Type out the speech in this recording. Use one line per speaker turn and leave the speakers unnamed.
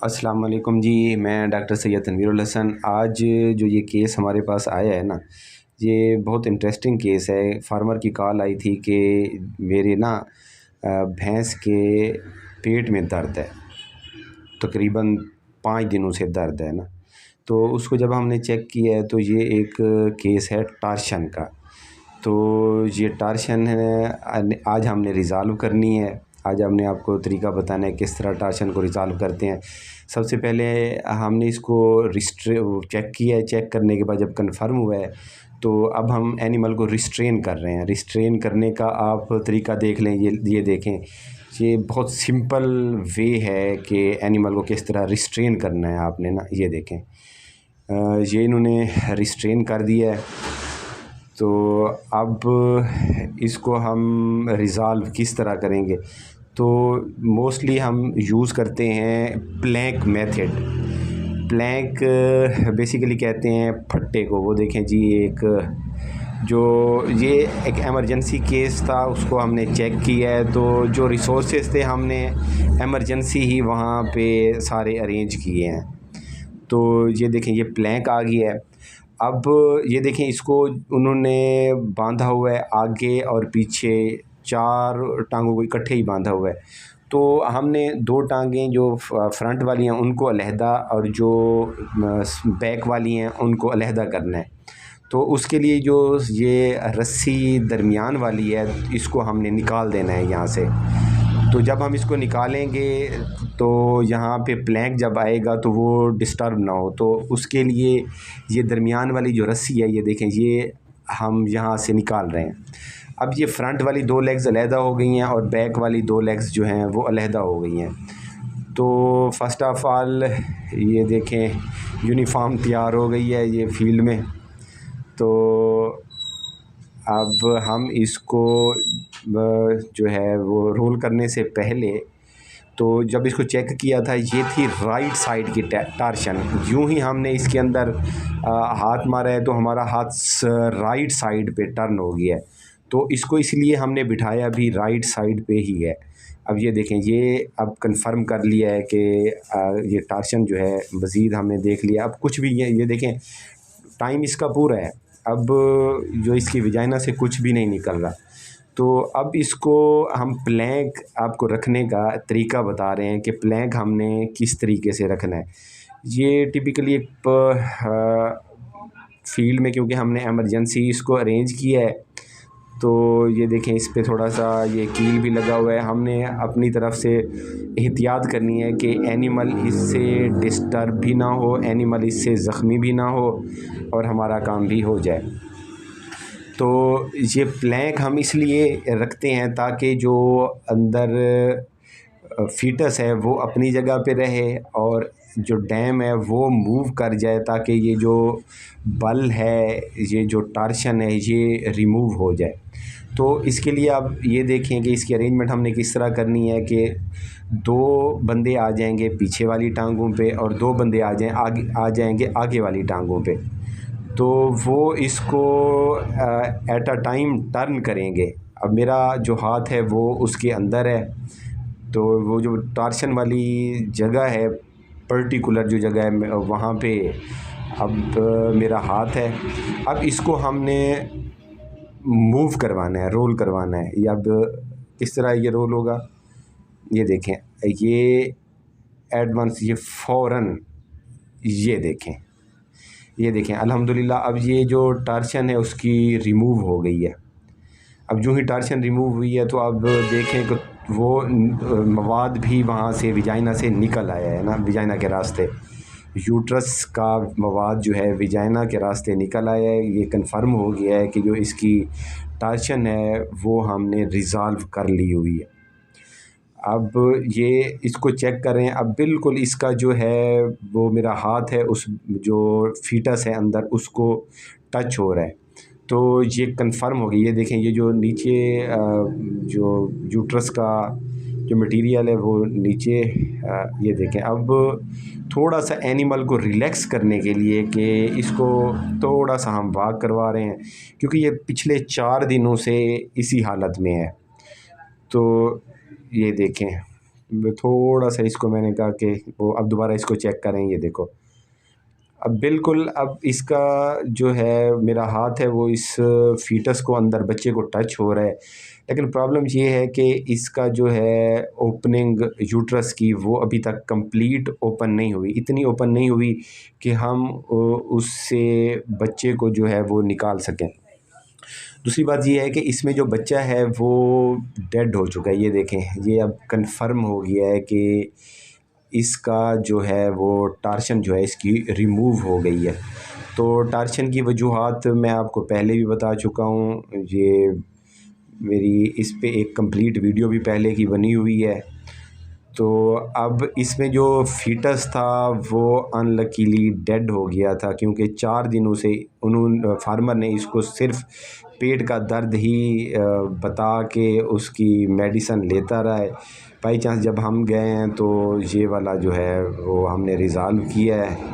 अस्सलाम वालेकुम जी। मैं डॉक्टर सैयद तनवीरुल हसन। आज जो ये केस हमारे पास आया है ना, ये बहुत इंटरेस्टिंग केस है। फार्मर की कॉल आई थी कि मेरे ना भैंस के पेट में दर्द है, तकरीबन 5 दिनों से दर्द है ना। तो उसको जब हमने चेक किया है तो ये एक केस है टार्शन का। तो ये टार्शन है, आज हमने रिज़ॉल्व करनी है। आज हमने आपको तरीका बताना है किस तरह टार्शन को रिज़ॉल्व करते हैं। सबसे पहले हमने इसको चेक किया है। चेक करने के बाद जब कंफर्म हुआ है तो अब हम एनिमल को रिस्ट्रेन कर रहे हैं। रिस्ट्रेन करने का आप तरीका देख लें, ये देखें। ये बहुत सिंपल वे है कि एनिमल को किस तरह रिस्ट्रेन करना है आपने ना, ये देखें। ये इन्होंने रिस्ट्रेन कर दिया है। तो अब इसको हम रिज़ॉल्व किस तरह करेंगे, तो मोस्टली हम यूज़ करते हैं प्लैंक मेथड। प्लैंक बेसिकली कहते हैं फट्टे को। वो देखें जी, ये एक एमरजेंसी केस था, उसको हमने चेक किया है। तो जो रिसोर्सेज थे हमने एमरजेंसी ही वहाँ पे सारे अरेंज किए हैं। तो ये देखें, ये प्लैंक आ गया है। अब ये देखें, इसको उन्होंने बांधा हुआ है आगे और पीछे, 4 टांगों को इकट्ठे ही बांधा हुआ है। तो हमने 2 टांगें जो फ्रंट वाली हैं उनको अलहदा और जो बैक वाली हैं उनको अलहदा करना है। तो उसके लिए जो ये रस्सी दरमियान वाली है, इसको हमने निकाल देना है यहाँ से। तो जब हम इसको निकालेंगे तो यहाँ पे प्लैंक जब आएगा तो वो डिस्टर्ब ना हो, तो उसके लिए ये दरमियान वाली जो रस्सी है, ये देखें, ये हम यहाँ से निकाल रहे हैं। अब ये फ्रंट वाली 2 लेग्स अलहदा हो गई हैं और बैक वाली 2 लेग्स जो हैं वो अलहदा हो गई हैं। तो फ़र्स्ट ऑफ़ ऑल ये देखें, यूनिफॉर्म तैयार हो गई है ये फील्ड में। तो अब हम इसको जो है वो रोल करने से पहले, तो जब इसको चेक किया था ये थी राइट साइड की टार्शन। यूं ही हमने इसके अंदर हाथ मारा है तो हमारा हाथ राइट साइड पे टर्न हो गया है। तो इसको इसलिए हमने बिठाया भी राइट साइड पे ही है। अब ये देखें, ये अब कंफर्म कर लिया है कि ये टार्शन जो है मज़ीद हमने देख लिया। अब कुछ भी ये देखें, टाइम इसका पूरा है। अब जो इसकी वजाइना से कुछ भी नहीं निकल रहा। तो अब इसको हम प्लैंक आपको रखने का तरीका बता रहे हैं कि प्लैंक हमने किस तरीके से रखना है। ये टिपिकली फील्ड में, क्योंकि हमने एमरजेंसी इसको अरेंज किया है, तो ये देखें, इस पे थोड़ा सा ये कील भी लगा हुआ है। हमने अपनी तरफ से एहतियात करनी है कि एनिमल इससे डिस्टर्ब भी ना हो, एनिमल इससे ज़ख्मी भी ना हो और हमारा काम भी हो जाए। तो ये प्लैंक हम इसलिए रखते हैं ताकि जो अंदर फ़ीटस है वो अपनी जगह पे रहे और जो डैम है वो मूव कर जाए, ताकि ये जो बल है, ये जो टार्शन है, ये रिमूव हो जाए। तो इसके लिए आप ये देखें कि इसकी अरेंजमेंट हमने किस तरह करनी है कि 2 बंदे आ जाएंगे पीछे वाली टांगों पे और 2 बंदे आ जाएंगे आगे वाली टांगों पे। तो वो इसको एट अ टाइम टर्न करेंगे। अब मेरा जो हाथ है वो उसके अंदर है, तो वो जो टार्शन वाली जगह है, पर्टिकुलर जो जगह है वहाँ पे अब मेरा हाथ है। अब इसको हमने मूव करवाना है, रोल करवाना है। ये अब किस तरह ये रोल होगा, ये देखें, ये एडवांस, ये फ़ौरन, ये देखें अल्हम्दुलिल्लाह। अब ये जो टार्शन है उसकी रिमूव हो गई है। अब जो ही टार्शन रिमूव हुई है तो अब देखें कि वो मवाद भी वहाँ से विजाइना से निकल आया है ना, विजाइना के रास्ते। यूट्रस का मवाद जो है विजाइना के रास्ते निकल आया है। ये कंफर्म हो गया है कि जो इसकी टार्शन है वो हमने रिज़ॉल्व कर ली हुई है। अब ये इसको चेक करें। अब बिल्कुल इसका जो है वो मेरा हाथ है, उस जो फ़ीटस है अंदर उसको टच हो रहा है। तो ये कंफर्म हो गई। ये देखें, ये जो नीचे जो यूट्रस का जो मटेरियल है वो नीचे, ये देखें। अब थोड़ा सा एनिमल को रिलैक्स करने के लिए कि इसको थोड़ा सा हम वॉक करवा रहे हैं, क्योंकि ये पिछले 4 दिनों से इसी हालत में है। तो ये देखें, थोड़ा सा इसको मैंने कहा कि वो अब दोबारा इसको चेक करें। ये देखो अब बिल्कुल, अब इसका जो है मेरा हाथ है वो इस फ़ीटस को अंदर बच्चे को टच हो रहा है, लेकिन प्रॉब्लम ये है कि इसका जो है ओपनिंग यूट्रस की वो अभी तक कंप्लीट ओपन नहीं हुई, इतनी ओपन नहीं हुई कि हम उससे बच्चे को जो है वो निकाल सकें। दूसरी बात ये है कि इसमें जो बच्चा है वो डेड हो चुका है। ये देखें, ये अब कंफर्म हो गया है कि इसका जो है वो टार्शन जो है इसकी रिमूव हो गई है। तो टार्शन की वजूहात मैं आपको पहले भी बता चुका हूँ, ये मेरी इस पे एक कंप्लीट वीडियो भी पहले की बनी हुई है। तो अब इसमें जो फ़ीटस था वो अनलकीली डेड हो गया था, क्योंकि 4 दिनों से फार्मर ने इसको सिर्फ पेट का दर्द ही बता के उसकी मेडिसन लेता रहा है। बाई चांस जब हम गए हैं तो ये वाला जो है वो हमने रिज़ॉल्व किया है।